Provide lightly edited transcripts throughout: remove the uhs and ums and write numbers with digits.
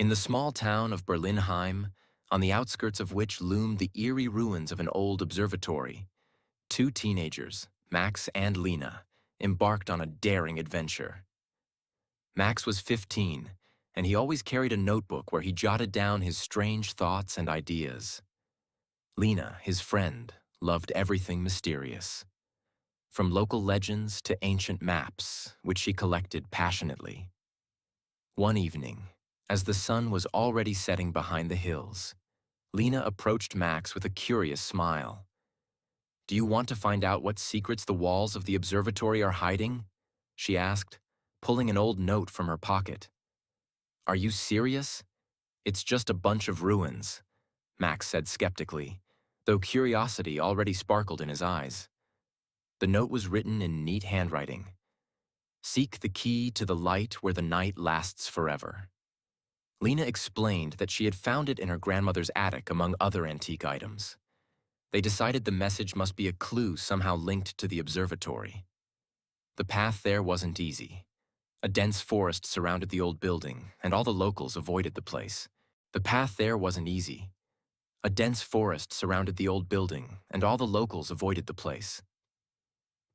In the small town of Berlinheim, on the outskirts of which loomed the eerie ruins of an old observatory, two teenagers, Max and Lina, embarked on a daring adventure. Max was 15, and he always carried a notebook where he jotted down his strange thoughts and ideas. Lina, his friend, loved everything mysterious, from local legends to ancient maps, which she collected passionately. One evening, as the sun was already setting behind the hills, Lina approached Max with a curious smile. "Do you want to find out what secrets the walls of the observatory are hiding?" she asked, pulling an old note from her pocket. "Are you serious? It's just a bunch of ruins," Max said skeptically, though curiosity already sparkled in his eyes. The note was written in neat handwriting. "Seek the key to the light where the night lasts forever." Lina explained that she had found it in her grandmother's attic among other antique items. They decided the message must be a clue somehow linked to the observatory. The path there wasn't easy. A dense forest surrounded the old building, and all the locals avoided the place. The path there wasn't easy. A dense forest surrounded the old building, and all the locals avoided the place.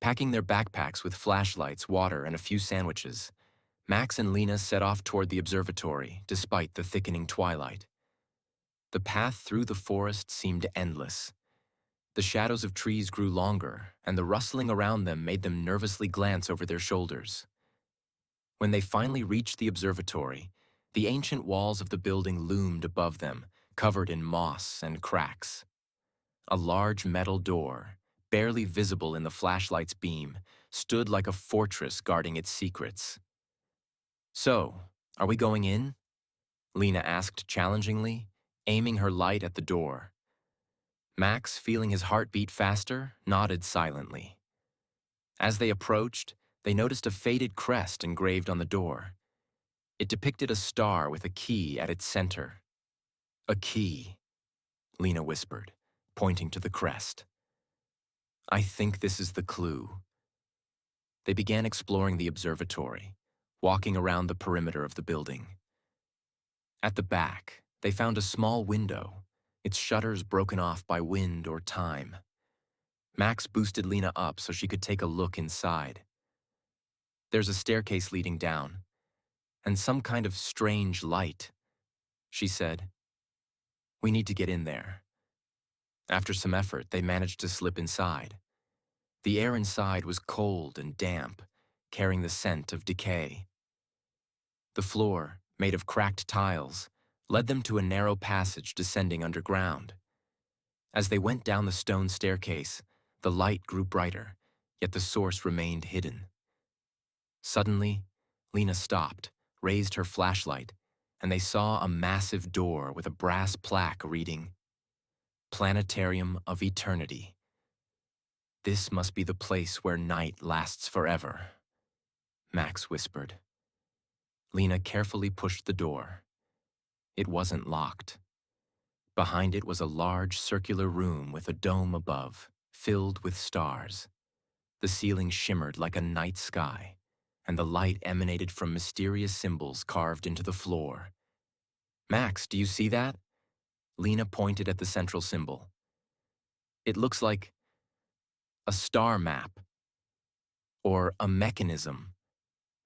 Packing their backpacks with flashlights, water, and a few sandwiches, Max and Lina set off toward the observatory, despite the thickening twilight. The path through the forest seemed endless. The shadows of trees grew longer, and the rustling around them made them nervously glance over their shoulders. When they finally reached the observatory, the ancient walls of the building loomed above them, covered in moss and cracks. A large metal door, barely visible in the flashlight's beam, stood like a fortress guarding its secrets. "So, are we going in?" Lina asked challengingly, aiming her light at the door. Max, feeling his heart beat faster, nodded silently. As they approached, they noticed a faded crest engraved on the door. It depicted a star with a key at its center. "A key," Lina whispered, pointing to the crest. "I think this is the clue." They began exploring the observatory, walking around the perimeter of the building. At the back, they found a small window, its shutters broken off by wind or time. Max boosted Lina up so she could take a look inside. "There's a staircase leading down, and some kind of strange light," she said. "We need to get in there." After some effort, they managed to slip inside. The air inside was cold and damp, carrying the scent of decay. The floor, made of cracked tiles, led them to a narrow passage descending underground. As they went down the stone staircase, the light grew brighter, yet the source remained hidden. Suddenly, Lina stopped, raised her flashlight, and they saw a massive door with a brass plaque reading, "Planetarium of Eternity." "This must be the place where night lasts forever," Max whispered. Lina carefully pushed the door. It wasn't locked. Behind it was a large circular room with a dome above, filled with stars. The ceiling shimmered like a night sky, and the light emanated from mysterious symbols carved into the floor. "Max, do you see that?" Lina pointed at the central symbol. "It looks like a star map, or a mechanism,"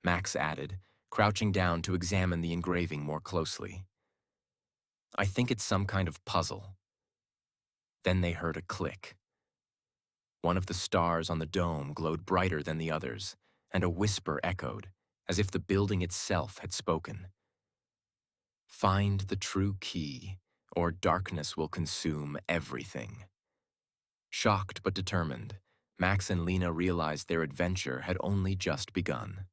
Max added, crouching down to examine the engraving more closely. "I think it's some kind of puzzle." Then they heard a click. One of the stars on the dome glowed brighter than the others, and a whisper echoed, as if the building itself had spoken. "Find the true key, or darkness will consume everything." Shocked but determined, Max and Lina realized their adventure had only just begun.